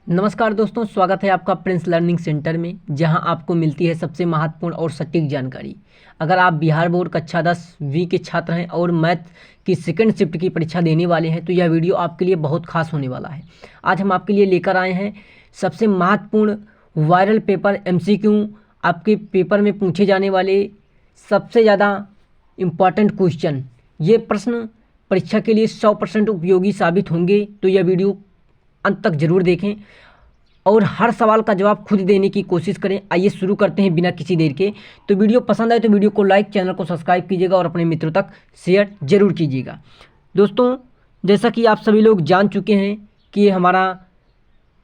नमस्कार दोस्तों, स्वागत है आपका प्रिंस लर्निंग सेंटर में, जहां आपको मिलती है सबसे महत्वपूर्ण और सटीक जानकारी। अगर आप बिहार बोर्ड कक्षा 10वीं के छात्र हैं और मैथ की सेकंड शिफ्ट की परीक्षा देने वाले हैं तो यह वीडियो आपके लिए बहुत खास होने वाला है। आज हम आपके लिए लेकर आए हैं सबसे महत्वपूर्ण वायरल पेपर MCQ, आपके पेपर में पूछे जाने वाले सबसे ज़्यादा इम्पॉर्टेंट क्वेश्चन। ये प्रश्न परीक्षा के लिए 100% उपयोगी साबित होंगे, तो यह वीडियो अंत तक जरूर देखें और हर सवाल का जवाब खुद देने की कोशिश करें। आइए शुरू करते हैं बिना किसी देर के। तो वीडियो पसंद आए तो वीडियो को लाइक, चैनल को सब्सक्राइब कीजिएगा और अपने मित्रों तक शेयर जरूर कीजिएगा। दोस्तों, जैसा कि आप सभी लोग जान चुके हैं कि ये हमारा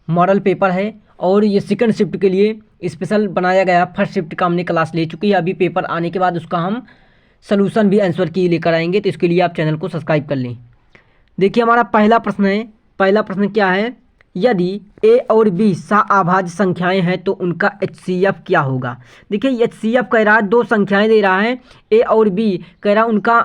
मॉडल पेपर है और ये सेकंड शिफ्ट के लिए स्पेशल बनाया गया। फर्स्ट शिफ्ट का हमने क्लास ले चुकी है, अभी पेपर आने के बाद उसका हम सलूशन भी आंसर की लेकर आएंगे, तो इसके लिए आप चैनल को सब्सक्राइब कर लें। देखिए, हमारा पहला प्रश्न है। पहला प्रश्न क्या है? यदि ए और बी सह-अभाज्य संख्याएं हैं तो उनका HCF क्या होगा। देखिए, HCF कह रहा है, दो संख्याएं दे रहा है, ए और बी कह रहा है उनका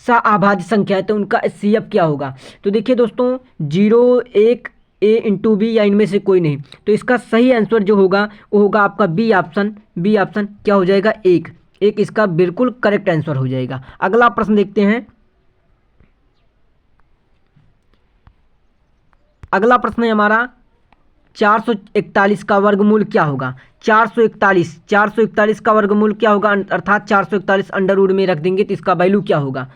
सह-अभाज्य संख्या है, तो उनका HCF क्या होगा। तो देखिए दोस्तों, 0, 1, ए इंटू बी या इनमें से कोई नहीं, तो इसका सही आंसर जो होगा वो होगा आपका बी ऑप्शन। बी ऑप्शन क्या हो जाएगा? एक। इसका बिल्कुल करेक्ट आंसर हो जाएगा। अगला प्रश्न देखते हैं। अगला प्रश्न है हमारा 441 का वर्गमूल क्या होगा। 441 का वर्गमूल क्या होगा, अर्थात 441 अंडर रूट में रख देंगे तो इसका वैल्यू क्या होगा।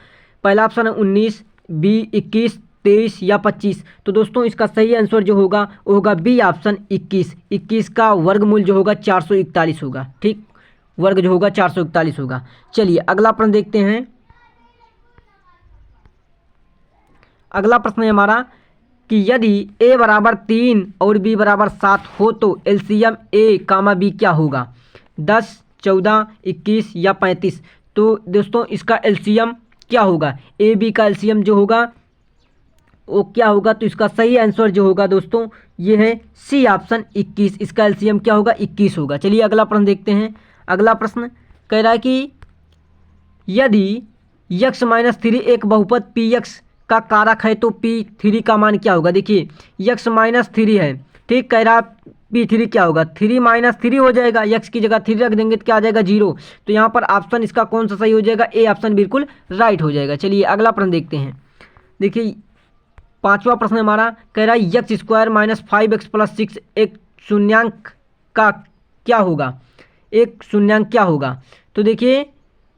पहला ऑप्शन है 19, बी 21, 23 या 25। तो दोस्तों, इसका सही आंसर जो होगा वो होगा बी ऑप्शन 21। 21 का वर्गमूल जो होगा 441 होगा। ठीक, वर्ग जो होगा 441 होगा। चलिए अगला प्रश्न देखते हैं। अगला प्रश्न है हमारा कि यदि a बराबर 3 और b बराबर 7 हो तो LCM a कामा b क्या होगा। 10, 14, 21 या 35। तो दोस्तों, इसका LCM क्या होगा? a b का LCM जो होगा वो क्या होगा, तो इसका सही आंसर जो होगा दोस्तों ये है सी ऑप्शन 21। इसका LCM क्या होगा? 21 होगा। चलिए अगला प्रश्न देखते हैं। अगला प्रश्न कह रहा है कि यदि x-3 एक बहुपद px का कारक है तो P3 का मान क्या होगा। देखिए, x-3 है, ठीक, कह रहा P3 क्या होगा। 3 - 3 हो जाएगा, x की जगह 3 रख देंगे तो क्या आ जाएगा? 0। तो यहाँ पर ऑप्शन इसका कौन सा सही हो जाएगा? ए ऑप्शन बिल्कुल राइट हो जाएगा। चलिए अगला प्रश्न देखते हैं। देखिए, पांचवा प्रश्न हमारा कह रहा है x² - 5x + 6 एक शून्यांक का क्या होगा। एक शून्यांक क्या होगा। तो देखिए,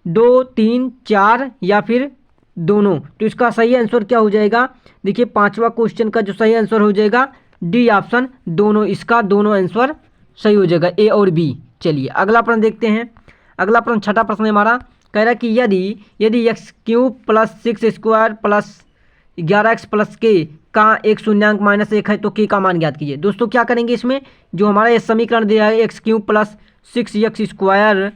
2, 3, 4 या फिर दोनों। तो इसका सही आंसर क्या हो जाएगा। देखिए, पांचवा क्वेश्चन का जो सही आंसर हो जाएगा डी ऑप्शन दोनों। इसका दोनों आंसर सही हो जाएगा, ए और बी। चलिए अगला प्रश्न देखते हैं। अगला प्रश्न, छठा प्रश्न हमारा कह रहा है कि यदि x³ + 6² + 11x + k का एक शून्यांक -1 है तो k का मान ज्ञात कीजिए। दोस्तों, क्या करेंगे इसमें, जो हमारा ये समीकरण दिया है x³ + 6x²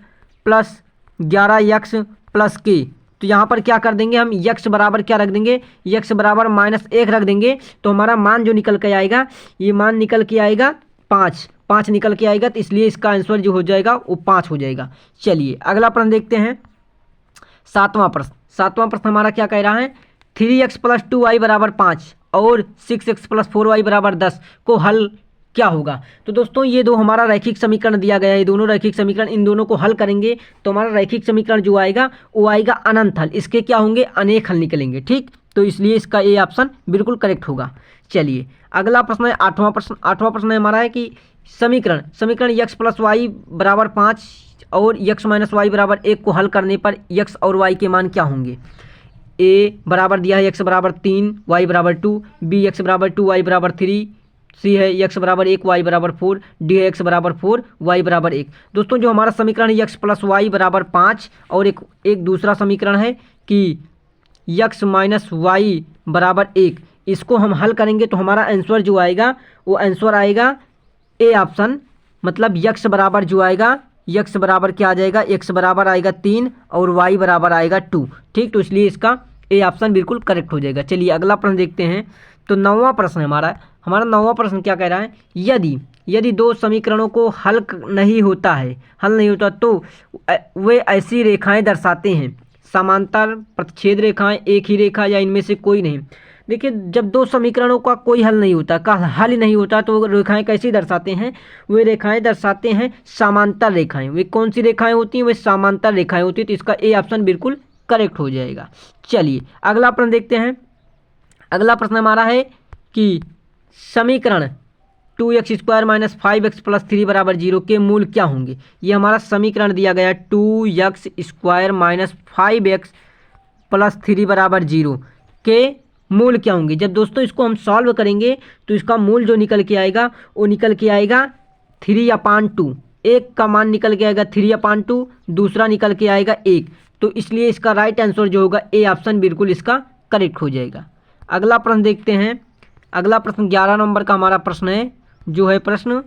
+ 11x + k, तो यहाँ पर क्या कर देंगे हम, x बराबर क्या रख देंगे, x बराबर -1 रख देंगे। तो हमारा मान जो निकल के आएगा, ये मान निकल के आएगा 5 निकल के आएगा, तो इसलिए इसका आंसर जो हो जाएगा वो 5 हो जाएगा। चलिए अगला प्रश्न देखते हैं। सातवां प्रश्न हमारा क्या कह रहा है, 3x + 2y = 5 और 6x + 4y = 10 को हल क्या होगा। तो दोस्तों, ये दो हमारा रैखिक समीकरण दिया गया है, ये दोनों रैखिक समीकरण, इन दोनों को हल करेंगे तो हमारा रैखिक समीकरण जो आएगा वो आएगा अनंत हल। इसके क्या होंगे, अनेक हल निकलेंगे। ठीक, तो इसलिए इसका ए ऑप्शन बिल्कुल करेक्ट होगा। चलिए अगला प्रश्न है आठवां प्रश्न हमारा है कि समीकरण x + y = 5 और x - y = 1 को हल करने पर x और y के मान क्या होंगे। ए बराबर दिया है x बराबर 3, y बराबर 2, बी x बराबर 2, y बराबर 3, सी है x बराबर 1, y बराबर 4, डी है x बराबर 4, y बराबर 1। दोस्तों, जो हमारा समीकरण है x + y = 5 और एक दूसरा समीकरण है कि x - y = 1, इसको हम हल करेंगे तो हमारा आंसर जो आएगा वो आंसर आएगा ए ऑप्शन। मतलब x बराबर जो आएगा, x बराबर क्या आ जाएगा, x बराबर आएगा 3 और y बराबर आएगा 2। ठीक, तो इसलिए इसका ए ऑप्शन बिल्कुल करेक्ट हो जाएगा। चलिए अगला प्रश्न देखते हैं। तो नौवां प्रश्न हमारा नौवां प्रश्न क्या कह रहा है, यदि दो समीकरणों को हल नहीं होता तो वे ऐसी रेखाएं दर्शाते हैं, समांतर, प्रतिच्छेद रेखाएं, एक ही रेखा या इनमें से कोई नहीं। देखिए जब दो समीकरणों का कोई हल नहीं होता, का हल ही नहीं होता, तो वो रेखाएं कैसी दर्शाते हैं, वे रेखाएं दर्शाते हैं समांतर रेखाएं। वे कौन सी रेखाएं होती हैं, वे समांतर रेखाएं होती हैं। तो इसका ए ऑप्शन बिल्कुल करेक्ट हो जाएगा। चलिए अगला प्रश्न देखते हैं। अगला प्रश्न हमारा है कि समीकरण 2x² - 5x + 3 = 0 के मूल क्या होंगे। ये हमारा समीकरण दिया गया 2x² - 5x + 3 = 0 के मूल क्या होंगे। जब दोस्तों इसको हम सॉल्व करेंगे तो इसका मूल जो निकल के आएगा वो निकल के आएगा 3/2। एक का मान निकल के आएगा 3/2, दूसरा निकल के आएगा 1। तो इसलिए इसका राइट आंसर जो होगा ए ऑप्शन बिल्कुल इसका करेक्ट हो जाएगा। अगला प्रश्न देखते हैं। अगला प्रश्न 11 नंबर का हमारा प्रश्न है, जो है प्रश्न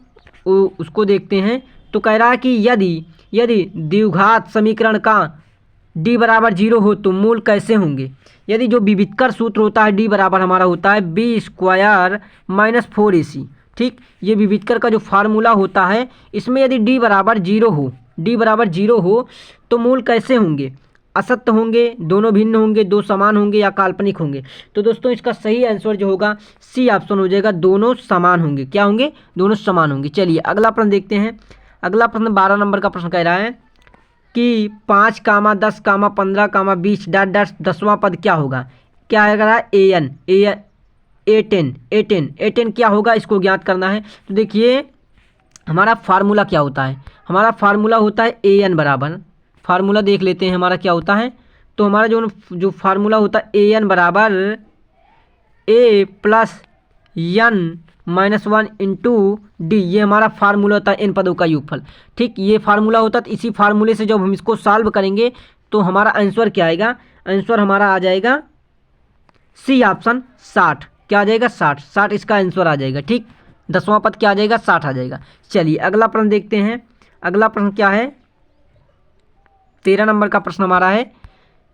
उसको देखते हैं। तो कह रहा है कि यदि द्विघात समीकरण का d = 0 हो तो मूल कैसे होंगे। यदि जो विविधकर सूत्र होता है d बराबर हमारा होता है b² - 4ac। ठीक, ये विविधकर का जो फार्मूला होता है, इसमें यदि d = 0 हो तो मूल कैसे होंगे। असत्य होंगे, दोनों भिन्न होंगे, दो समान होंगे या काल्पनिक होंगे। तो दोस्तों इसका सही आंसर जो होगा सी ऑप्शन हो जाएगा, दोनों समान होंगे। क्या होंगे, दोनों समान होंगे। चलिए अगला प्रश्न देखते हैं। अगला प्रश्न 12 नंबर का प्रश्न कह रहा है कि 5, 10, 15, 20 ... 10वां पद क्या होगा। क्या आएगा, A10 क्या होगा, इसको ज्ञात करना है। तो देखिए हमारा फार्मूला क्या होता है, हमारा फार्मूला होता है AN बराबर, फार्मूला देख लेते हैं हमारा क्या होता है। तो हमारा जो फार्मूला होता है AN बराबर A + N - 1 × D, ये हमारा फार्मूला होता है n पदों का योगफल। ठीक, ये फार्मूला होता है। तो इसी फार्मूले से जब हम इसको सॉल्व करेंगे तो हमारा आंसर क्या आएगा, आंसर हमारा आ जाएगा सी ऑप्शन 60। क्या आ जाएगा, 60 इसका आंसर आ जाएगा। ठीक, 10वां पद क्या आ जाएगा, 60 आ जाएगा। चलिए अगला प्रश्न देखते हैं। अगला प्रश्न क्या है, 13 नंबर का प्रश्न हमारा है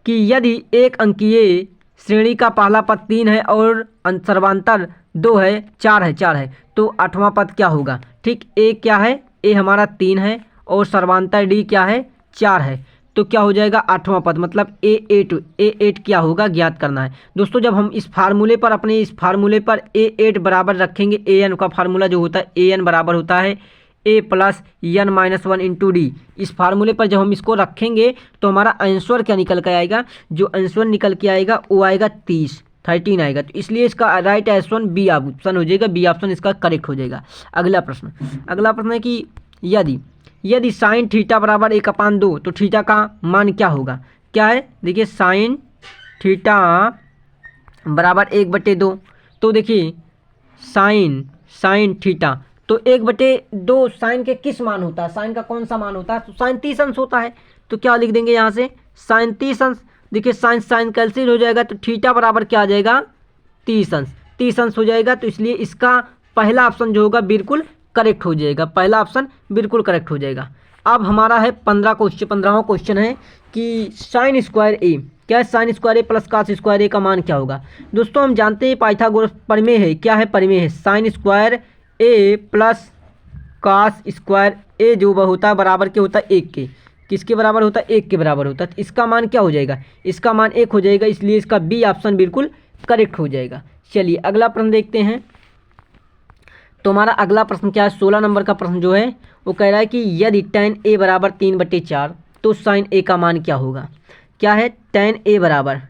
कि यदि एक अंकीय श्रेणी का पहला पद 3 है और सर्वांतर 2 है, 4 है, तो 8वां पद क्या होगा। ठीक, ए क्या है, ए हमारा 3 है और सर्वांतर डी क्या है, 4 है। तो क्या हो जाएगा 8वां पद, मतलब A8 क्या होगा, ज्ञात करना है। दोस्तों जब हम इस फार्मूले पर A8 बराबर रखेंगे, AN का फार्मूला जो होता है AN बराबर होता है A + N - 1 × D। इस फार्मूले पर जब हम इसको रखेंगे तो हमारा आंसर क्या निकल के आएगा, जो आंसर निकल के आएगा वो आएगा 13 आएगा। तो इसलिए इसका राइट आंसर बी ऑप्शन हो जाएगा, बी ऑप्शन इसका करेक्ट हो जाएगा। अगला प्रश्न है कि यदि साइन थीटा बराबर 1/2 तो थीटा का मान क्या होगा। क्या है, देखिए साइन थीटा बराबर 1/2। तो देखिए साइन थीटा तो 1/2 साइन के किस मान होता है, साइन का कौन सा मान होता है, तो साइन 30 अंश होता है। तो क्या लिख देंगे यहाँ से, साइन 30 अंश। देखिए साइन कैंसिल हो जाएगा, तो थीटा बराबर क्या आ जाएगा, 30 अंश हो जाएगा। तो इसलिए इसका पहला ऑप्शन जो होगा बिल्कुल करेक्ट हो जाएगा, पहला ऑप्शन बिल्कुल करेक्ट हो जाएगा। अब हमारा है 15वां क्वेश्चन है कि साइन स्क्वायर ए, क्या है, साइन स्क्वायर ए + कॉस स्क्वायर ए का मान क्या होगा। दोस्तों हम जानते हैं पाइथागोरस प्रमेय है। क्या है, प्रमेय है साइन स्क्वायर ए + कॉस स्क्वायर ए जो होता है बराबर क्या होता है, 1 के। किसके बराबर होता है, 1 के बराबर होता है। तो इसका मान क्या हो जाएगा, इसका मान 1 हो जाएगा। इसलिए इसका बी ऑप्शन बिल्कुल करेक्ट हो जाएगा। चलिए अगला प्रश्न देखते हैं। तो हमारा अगला प्रश्न क्या है, 16 नंबर का प्रश्न जो है वो कह रहा है कि यदि tan A बराबर 3/4 तो sin A का मान क्या होगा। क्या है, tan A बराबर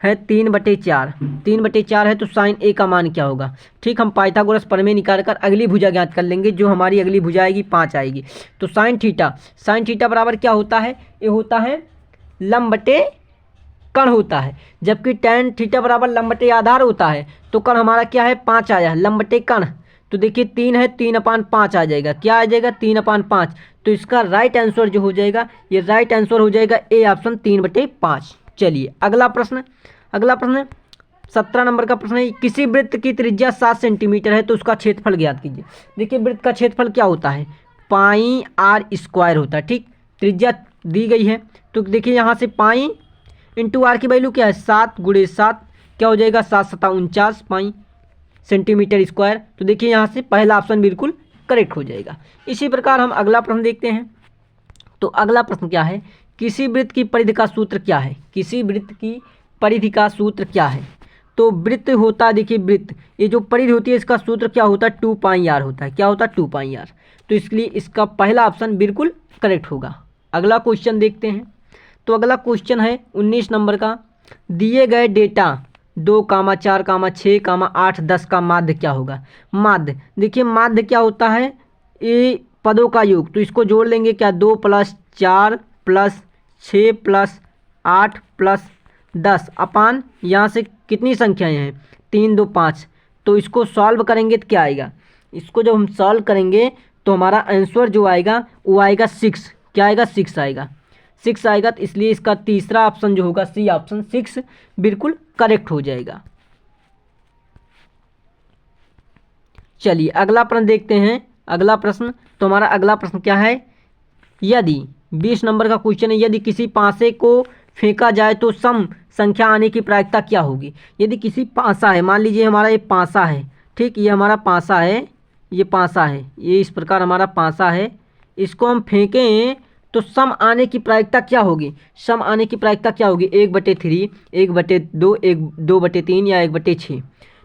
है 3/4 है, तो sin A का मान क्या होगा। ठीक, हम पाइथागोरस प्रमेय निकाल कर अगली भुजा ज्ञात कर लेंगे। जो हमारी अगली भुजा आएगी 5 आएगी। तो sin थीटा बराबर क्या होता है, ये होता है लंब बटे कण होता है। जबकि tan थीटा बराबर लंब बटे आधार होता है। तो कण हमारा क्या है, 5 आया, लंब बटे कण। तो देखिए 3 है, 3/5 आ जाएगा। क्या आ जाएगा, 3/5। तो इसका राइट आंसर जो हो जाएगा, ये राइट आंसर हो जाएगा ए ऑप्शन 3/5। चलिए अगला प्रश्न 17 नंबर का प्रश्न है, किसी वृत्त की त्रिज्या 7 सेंटीमीटर है तो उसका क्षेत्रफल ज्ञात कीजिए। देखिए वृत्त का क्षेत्रफल क्या होता है, πr² होता है। ठीक, त्रिज्या दी गई है। तो देखिए यहाँ से पाई इंटू आर की वैल्यू क्या है, 7 × 7 क्या हो जाएगा, 7 × 7 = 49 पाई सेंटीमीटर स्क्वायर। तो देखिए यहाँ से पहला ऑप्शन बिल्कुल करेक्ट हो जाएगा। इसी प्रकार हम अगला प्रश्न देखते हैं। तो अगला प्रश्न क्या है, किसी वृत्त की परिधि का सूत्र क्या है। किसी वृत्त की परिधि का सूत्र क्या है? तो वृत्त होता है, देखिए वृत्त, ये जो परिधि होती है इसका सूत्र क्या होता है? 2πr होता है। क्या होता है? 2πr। तो इसलिए इसका पहला ऑप्शन बिल्कुल करेक्ट होगा। अगला क्वेश्चन देखते हैं। तो अगला क्वेश्चन है 19 नंबर का। दिए गए डेटा 2, 4, 6, 8, 10 का माध्य क्या होगा? माध्य, देखिए माध्य क्या होता है? ये पदों का योग। तो इसको जोड़ लेंगे क्या? 2 + 4 + 6 + 8 + 10 अपान यहाँ से कितनी संख्याएं हैं? 3, 2, 5। तो इसको सॉल्व करेंगे तो क्या आएगा? इसको जब हम सॉल्व करेंगे तो हमारा आंसर जो आएगा वो आएगा 6। क्या आएगा? 6 आएगा। 6 आएगा। तो इसलिए इसका तीसरा ऑप्शन जो होगा, सी ऑप्शन 6 बिल्कुल करेक्ट हो जाएगा। चलिए अगला प्रश्न देखते हैं। अगला प्रश्न, तो हमारा अगला प्रश्न क्या है? यदि 20 नंबर का क्वेश्चन है, यदि किसी पासे को फेंका जाए तो सम संख्या आने की प्रायिकता क्या होगी? यदि किसी पासा है, मान लीजिए हमारा ये पासा है, ठीक, ये हमारा पासा है, ये पासा है, ये इस प्रकार हमारा पासा है, इसको हम फेंकें तो सम आने की प्रायिकता क्या होगी? सम आने की प्रायिकता क्या होगी? 1/3, 1/2, 2/3 या 1/6।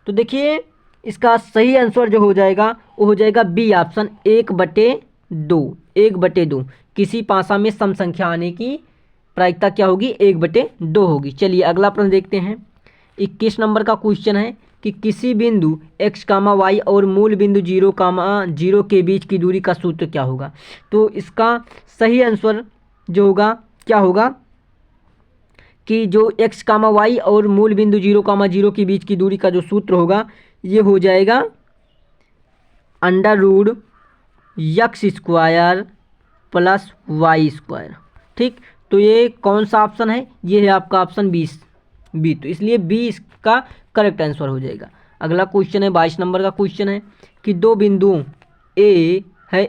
तो देखिए इसका सही आंसर जो हो जाएगा वो हो जाएगा बी ऑप्शन, 1/2। 1/2 किसी पासा में सम संख्या आने की प्रायिकता क्या होगी? 1/2 होगी। चलिए अगला प्रश्न देखते हैं। 21 नंबर का क्वेश्चन है कि किसी बिंदु x, y और मूल बिंदु 0, 0 के बीच की दूरी का सूत्र क्या होगा? तो इसका सही आंसर जो होगा क्या होगा कि जो x, y और मूल बिंदु 0, 0 के बीच की दूरी का जो सूत्र होगा ये हो जाएगा √x² + y²। ठीक, तो ये कौन सा ऑप्शन है? ये है आपका ऑप्शन बी। तो इसलिए बी इसका करेक्ट आंसर हो जाएगा। अगला क्वेश्चन है 22 नंबर का क्वेश्चन है कि दो बिंदुओं ए है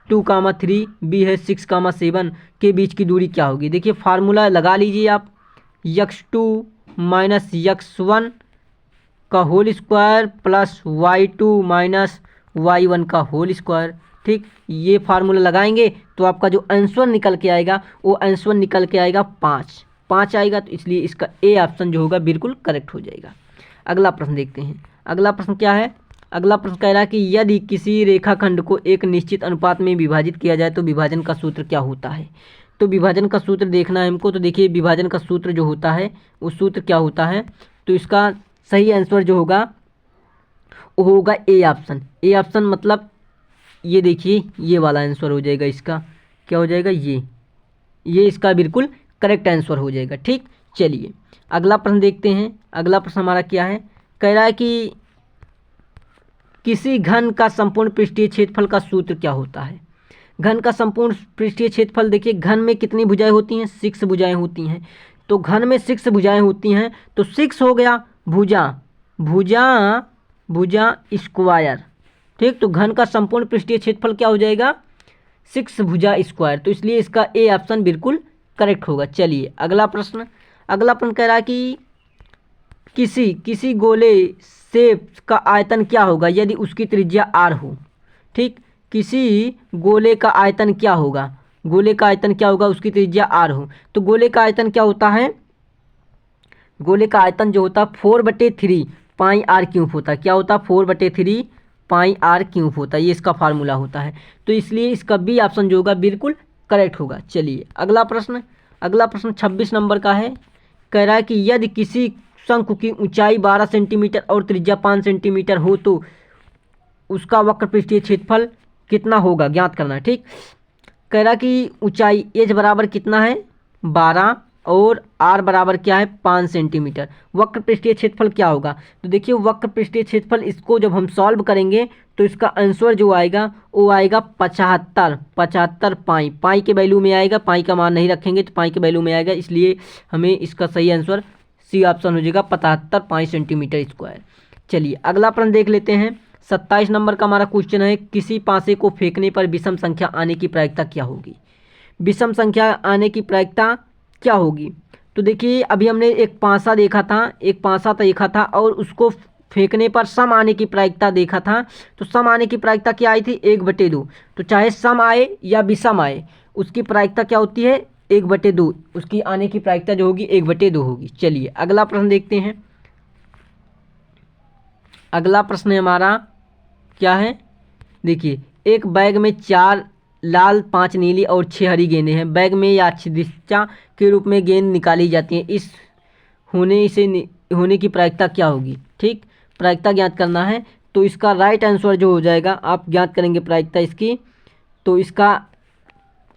2, 3, बी है 6, 7 के बीच की दूरी क्या होगी? देखिए फार्मूला लगा लीजिए आप, x2 - x1 का whole square plus y2 - y1 का होल स्क्वायर। ठीक, ये फार्मूला लगाएंगे तो आपका जो आंसर निकल के आएगा वो आंसर निकल के आएगा 5 आएगा। तो इसलिए इसका ए ऑप्शन जो होगा बिल्कुल करेक्ट हो जाएगा। अगला प्रश्न देखते हैं। अगला प्रश्न क्या है? अगला प्रश्न कह रहा है कि यदि किसी रेखाखंड को एक निश्चित अनुपात में विभाजित किया जाए तो विभाजन का सूत्र क्या होता है? तो विभाजन का सूत्र देखना है हमको। तो देखिए विभाजन का सूत्र जो होता है वो सूत्र क्या होता है? तो इसका सही आंसर जो होगा वो होगा ए ऑप्शन। ए ऑप्शन मतलब ये देखिए ये वाला आंसर हो जाएगा। इसका क्या हो जाएगा? ये इसका बिल्कुल करेक्ट आंसर हो जाएगा। ठीक, चलिए अगला प्रश्न देखते हैं। अगला प्रश्न हमारा क्या है? कह रहा है कि किसी घन का संपूर्ण पृष्ठीय क्षेत्रफल का सूत्र क्या होता है? घन का संपूर्ण पृष्ठीय क्षेत्रफल, देखिए घन में कितनी भुजाएं होती हैं? 6 भुजाएं होती हैं। तो घन में 6 भुजाएं होती हैं तो 6 हो गया भुजा स्क्वायर। ठीक, तो घन का संपूर्ण पृष्ठीय क्षेत्रफल क्या हो जाएगा? 6 भुजा स्क्वायर। तो इसलिए इसका ए ऑप्शन बिल्कुल करेक्ट होगा। चलिए अगला प्रश्न कह रहा है कि किसी गोले से का आयतन क्या होगा यदि उसकी त्रिज्या r हो? ठीक, किसी गोले का आयतन क्या होगा? गोले का आयतन क्या होगा? उसकी त्रिज्या r हो। तो गोले का आयतन क्या होता है? गोले का आयतन जो होता है 4/3 πr³ होता है। क्या होता है? 4/3 πr³ होता है। ये इसका फार्मूला होता है। तो इसलिए इसका बी ऑप्शन जो होगा बिल्कुल करेक्ट होगा। चलिए अगला प्रश्न 26 नंबर का है। कह रहा है कि यदि किसी शंकु की ऊंचाई 12 सेंटीमीटर और त्रिज्या 5 सेंटीमीटर हो तो उसका वक्र पृष्ठीय क्षेत्रफल कितना होगा? ज्ञात करना है। ठीक, कह रहा कि ऊंचाई एच बराबर कितना है? 12 और आर बराबर क्या है? 5 सेंटीमीटर। वक्र पृष्ठीय क्षेत्रफल क्या होगा? तो देखिए वक्र पृष्ठीय क्षेत्रफल, इसको जब हम सॉल्व करेंगे तो इसका आंसर जो आएगा वो आएगा 75 पाई के वैल्यू में आएगा। पाई का मान नहीं रखेंगे तो पाई के वैल्यू में आएगा। इसलिए हमें इसका सही आंसर सी ऑप्शन हो जाएगा 75 सेंटीमीटर स्क्वायर। चलिए अगला प्रश्न देख लेते हैं। 27 नंबर का हमारा क्वेश्चन है, किसी पासे को फेंकने पर विषम संख्या आने की प्रायिकता क्या होगी? विषम संख्या आने की प्रायिकता क्या होगी? तो देखिए अभी हमने एक पासा देखा था और उसको फेंकने पर सम आने की प्रायिकता देखा था। तो सम आने की प्रायिकता क्या आई थी? 1/2। तो चाहे सम आए या विषम आए उसकी प्रायिकता क्या होती है? 1/2, उसकी आने की प्रायिकता जो होगी 1/2 होगी। चलिए अगला प्रश्न देखते हैं। अगला प्रश्न हमारा क्या है, देखिए एक बैग में 4 लाल, 5 नीली और 6 हरी गेंदें हैं। बैग में यादृच्छिक के रूप में गेंद निकाली जाती हैं, इस होने की प्रायिकता क्या होगी। ठीक, प्रायिकता ज्ञात करना है। तो इसका राइट आंसर जो हो जाएगा, आप ज्ञात करेंगे प्रायिकता इसकी, तो इसका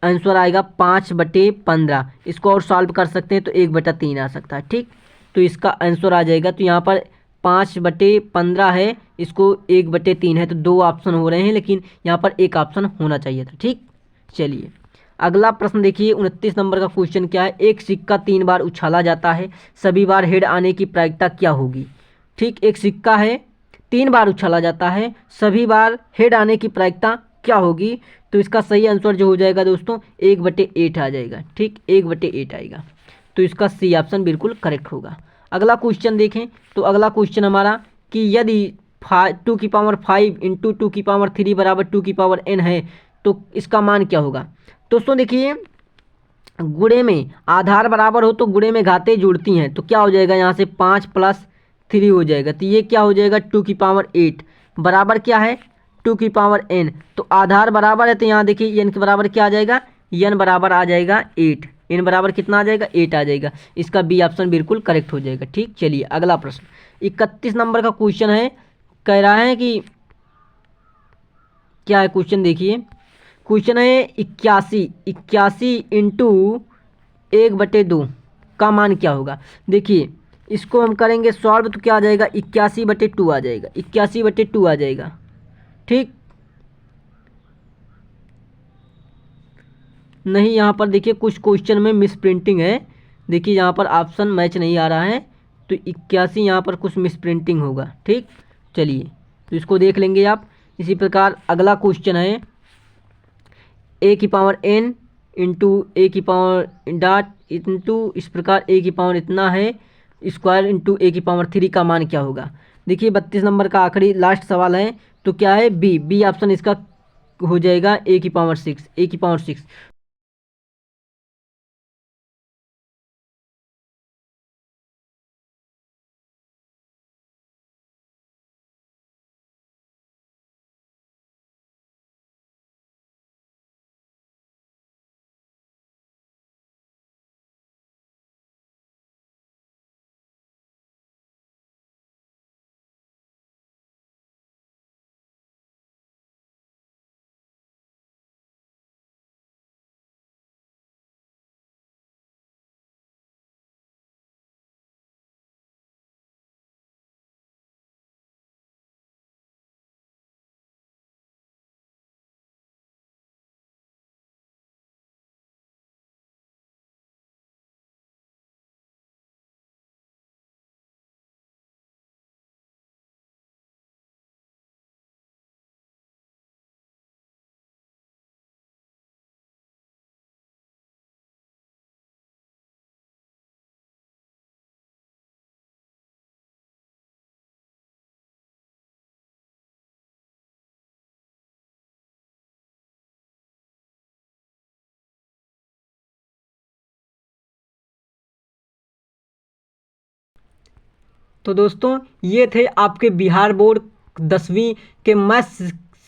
आंसर आएगा 5/15। इसको और सॉल्व कर सकते हैं तो 1/3 आ सकता है। ठीक, तो इसका आंसर आ जाएगा, तो यहाँ पर 5/15 है, इसको 1/3 है, तो 2 ऑप्शन हो रहे हैं, लेकिन यहाँ पर एक ऑप्शन होना चाहिए था। ठीक, चलिए अगला प्रश्न देखिए 29 नंबर का क्वेश्चन क्या है। एक सिक्का 3 बार उछाला जाता है, सभी बार हेड आने की प्रायिकता क्या होगी। ठीक, एक सिक्का है, 3 बार उछाला जाता है, सभी बार हेड आने की प्रायिकता क्या होगी। तो इसका सही आंसर जो हो जाएगा दोस्तों 1/8 आ जाएगा। ठीक, 1/8 आएगा, तो इसका सी ऑप्शन बिल्कुल करेक्ट होगा। अगला क्वेश्चन देखें, तो अगला क्वेश्चन हमारा कि यदि 2⁵ इंटू 2⁵ बराबर 2n है तो इसका मान क्या होगा। दोस्तों देखिए, गुणे में आधार बराबर हो तो गुणे में घातें जुड़ती हैं, तो क्या हो जाएगा, यहाँ से 5 + 3 हो जाएगा, तो ये क्या हो जाएगा 2⁸ बराबर क्या है 2n। तो आधार बराबर है, तो यहाँ देखिए n के बराबर क्या आ जाएगा, n बराबर आ जाएगा 8। n बराबर कितना आ जाएगा 8 आ जाएगा, इसका बी ऑप्शन बिल्कुल करेक्ट हो जाएगा। ठीक, चलिए अगला प्रश्न 31 नंबर का क्वेश्चन है। कह रहा है कि क्या है क्वेश्चन, देखिए क्वेश्चन है 81 इंटू 1/2 का मान क्या होगा। देखिए इसको हम करेंगे सॉल्व, तो क्या आ जाएगा 81/2 आ जाएगा, 81/2 आ जाएगा। ठीक, नहीं यहाँ पर देखिए कुछ क्वेश्चन में मिस प्रिंटिंग है, देखिए यहाँ पर ऑप्शन मैच नहीं आ रहा है, तो 81 यहाँ पर कुछ मिस प्रिंटिंग होगा। ठीक, चलिए तो इसको देख लेंगे आप। इसी प्रकार अगला क्वेश्चन है a⁴n इंटू a⁴ इंटू इस प्रकार a⁴ इतना है स्क्वायर इंटू a⁴3 का मान क्या होगा। देखिए 32 नंबर का आखिरी लास्ट सवाल है, तो क्या है बी ऑप्शन इसका हो जाएगा a⁴6। तो दोस्तों ये थे आपके बिहार बोर्ड 10वीं के मैथ्स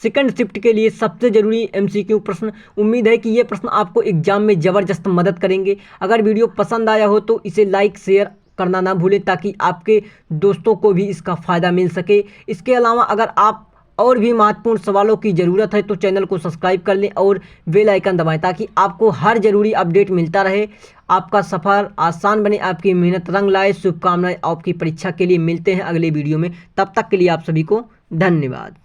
सेकंड शिफ्ट के लिए सबसे ज़रूरी MCQ प्रश्न। उम्मीद है कि ये प्रश्न आपको एग्जाम में ज़बरदस्त मदद करेंगे। अगर वीडियो पसंद आया हो तो इसे लाइक शेयर करना ना भूलें, ताकि आपके दोस्तों को भी इसका फ़ायदा मिल सके। इसके अलावा अगर आप और भी महत्वपूर्ण सवालों की ज़रूरत है तो चैनल को सब्सक्राइब कर लें और बेल आइकन दबाएं, ताकि आपको हर ज़रूरी अपडेट मिलता रहे। आपका सफ़र आसान बने, आपकी मेहनत रंग लाए। शुभकामनाएं आपकी परीक्षा के लिए। मिलते हैं अगले वीडियो में, तब तक के लिए आप सभी को धन्यवाद।